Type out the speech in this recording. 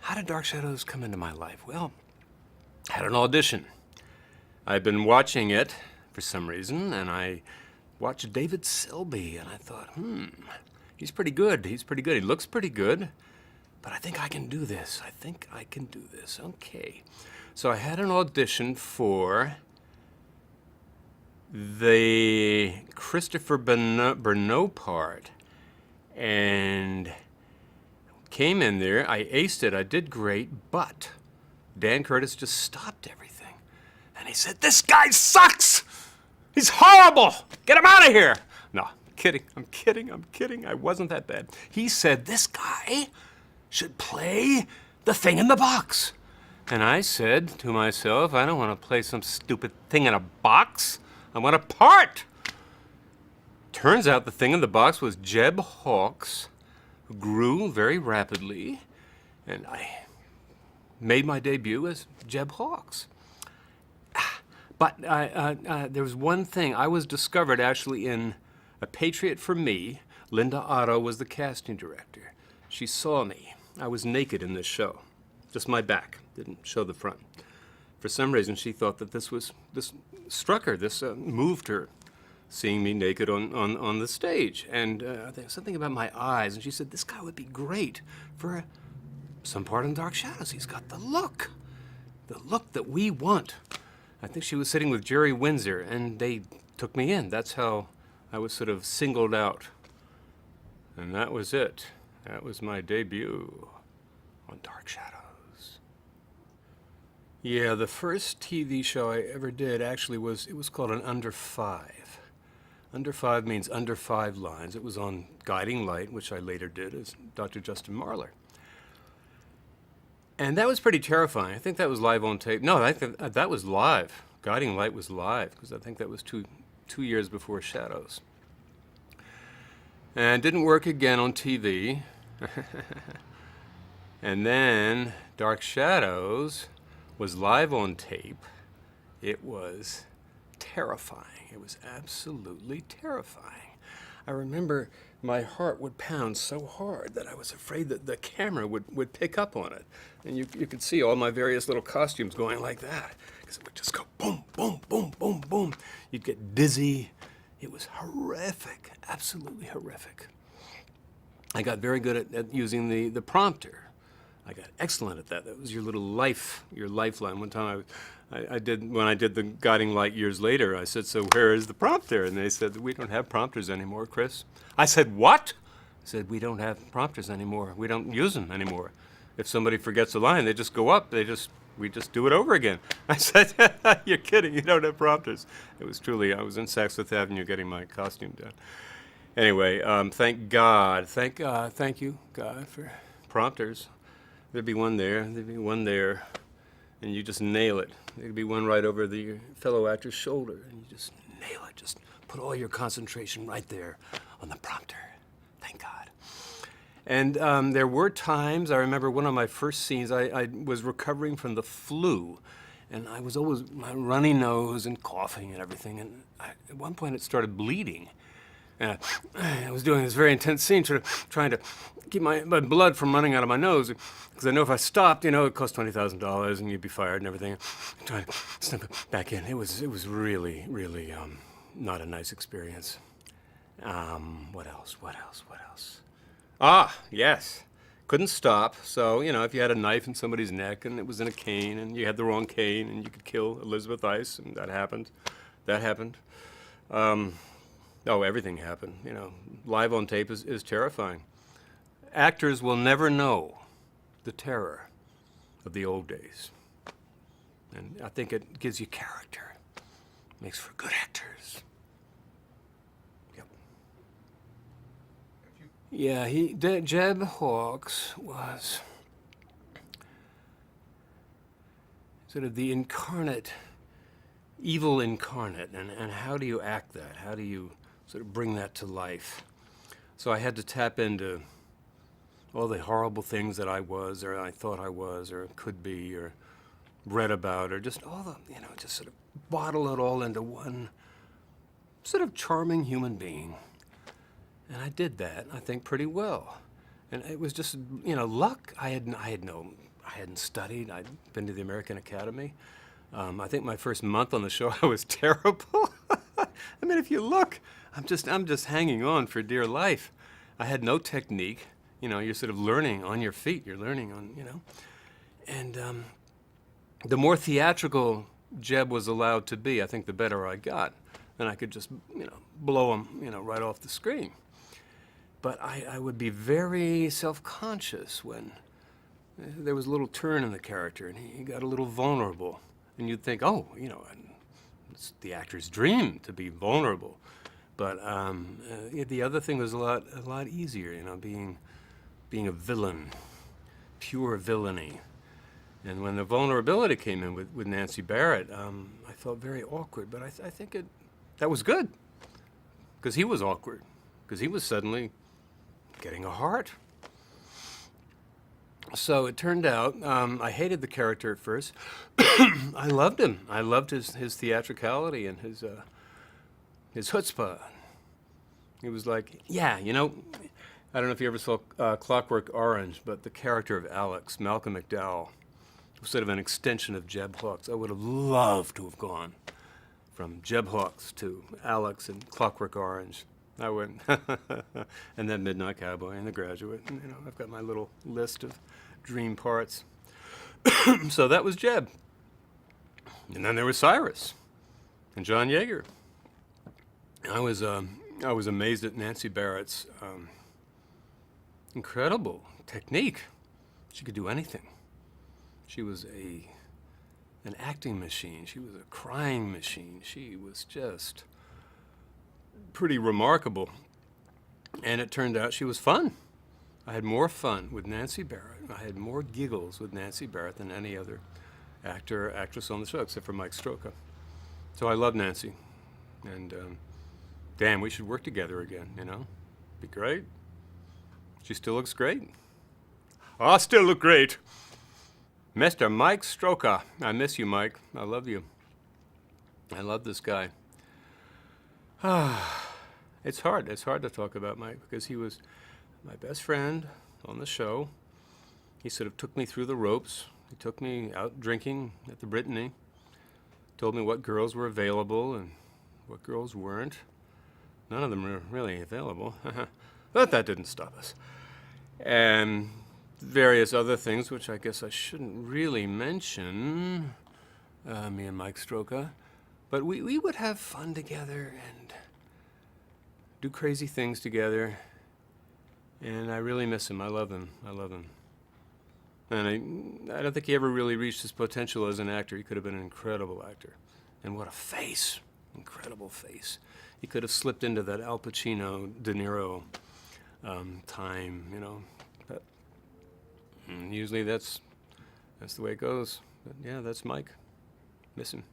How did Dark Shadows come into my life? Well, I had an audition. I'd been watching it for some reason, and I watched David Selby, and I thought, he's pretty good. He's pretty good. He looks pretty good, but I think I can do this. I think I can do this. Okay. So I had an audition for the Christopher Bernot part, and came in there. I aced it. I did great, but Dan Curtis just stopped everything. And he said, "This guy sucks! He's horrible! Get him out of here!" No, I'm kidding. I wasn't that bad. He said, "This guy should play the thing in the box." And I said to myself, I don't want to play some stupid thing in a box. I want a part. Turns out the thing in the box was Jeb Hawkes, who grew very rapidly, and I made my debut as Jeb Hawkes. But there was one thing. I was discovered actually in A Patriot for Me. Linda Otto was the casting director. She saw me. I was naked in this show. Just my back, didn't show the front. For some reason, she thought that this struck her, this moved her, seeing me naked on the stage. And there was something about my eyes, and she said, "This guy would be great for some part in Dark Shadows. He's got the look that we want." I think she was sitting with Jerry Windsor, and they took me in. That's how I was sort of singled out. And that was it. That was my debut on Dark Shadows. Yeah, the first TV show I ever did actually was called an Under 5. Under 5 means under 5 lines. It was on Guiding Light, which I later did as Dr. Justin Marler. And that was pretty terrifying. I think that was live on tape. No, I think that was live. Guiding Light was live, because I think that was two years before Shadows. And it didn't work again on TV. And then Dark Shadows was live on tape. It was terrifying. It was absolutely terrifying. I remember my heart would pound so hard that I was afraid that the camera would pick up on it. And you could see all my various little costumes going like that, because it would just go boom, boom, boom, boom, boom. You'd get dizzy. It was horrific, absolutely horrific. I got very good at using the prompter. I got excellent at that. That was your little lifeline. One time when I did the Guiding Light years later, I said, "So where is the prompter?" And they said, "We don't have prompters anymore, Chris." I said, "What?" I said, "We don't have prompters anymore. We don't use them anymore. If somebody forgets a line, they just go up. We just do it over again." I said, "You're kidding. You don't have prompters." It was truly, I was in Saks Fifth Avenue getting my costume done. Anyway, thank God. Thank you, God, for prompters. There'd be one there, and you just nail it. There'd be one right over the fellow actor's shoulder, and you just nail it. Just put all your concentration right there on the prompter. Thank God. And there were times, I remember one of my first scenes, I was recovering from the flu, and I was always my runny nose and coughing and everything, and at one point it started bleeding. And I was doing this very intense scene, trying to keep my blood from running out of my nose, because I know if I stopped, it cost $20,000 and you'd be fired and everything. Trying to snap it back in. It was really, really not a nice experience. What else? Ah, yes. Couldn't stop. So, if you had a knife in somebody's neck and it was in a cane and you had the wrong cane and you could kill Elizabeth Ice, and that happened. Oh, everything happened. Live on tape is terrifying. Actors will never know the terror of the old days. And I think it gives you character. Makes for good actors. Yep. Yeah, Jeb Hawkes was sort of the evil incarnate. And how do you act that? How do you sort of bring that to life? So I had to tap into all the horrible things that I was, or I thought I was, or could be, or read about, or just all the, just sort of bottle it all into one sort of charming human being. And I did that, I think, pretty well. And it was just, luck. I had no I hadn't studied. I'd been to the American Academy. I think my first month on the show, I was terrible. I mean, if you look, I'm just hanging on for dear life. I had no technique. You know, you're sort of learning on your feet. You're learning on, you know. And the more theatrical Jeb was allowed to be, I think the better I got. Then I could just, you know, blow him, you know, right off the screen. But I would be very self-conscious when there was a little turn in the character and he got a little vulnerable. And you'd think, oh, you know, it's the actor's dream to be vulnerable. But the other thing was a lot easier, you know, being a villain, pure villainy. And when the vulnerability came in with Nancy Barrett, I felt very awkward. But I think that was good, because he was awkward, because he was suddenly getting a heart. So it turned out, I hated the character at first. I loved him. I loved his theatricality and his chutzpah. He was like, yeah, you know, I don't know if you ever saw Clockwork Orange, but the character of Alex, Malcolm McDowell, was sort of an extension of Jeb Hawkes. I would have loved to have gone from Jeb Hawkes to Alex and Clockwork Orange. I would. And then Midnight Cowboy and The Graduate. And, you know, I've got my little list of dream parts. So that was Jeb. And then there was Cyrus and John Yeager. I was amazed at Nancy Barrett's incredible technique. She could do anything. She was an acting machine. She was a crying machine. She was just pretty remarkable. And it turned out she was fun. I had more fun with Nancy Barrett. I had more giggles with Nancy Barrett than any other actor or actress on the show, except for Mike Stroka. So I love Nancy. And damn, we should work together again, you know? Be great. She still looks great. I still look great. Mr. Mike Stroka. I miss you, Mike. I love you. I love this guy. It's hard. It's hard to talk about Mike because he was my best friend on the show. He sort of took me through the ropes. He took me out drinking at the Brittany, told me what girls were available and what girls weren't. None of them were really available. But that didn't stop us. And various other things, which I guess I shouldn't really mention, me and Mike Stroka. But we would have fun together and do crazy things together. And I really miss him. I love him. I love him. And I don't think he ever really reached his potential as an actor. He could have been an incredible actor. And what a face. Incredible face. He could have slipped into that Al Pacino, De Niro time, you know. But usually that's the way it goes. But yeah, that's Mike. Miss him.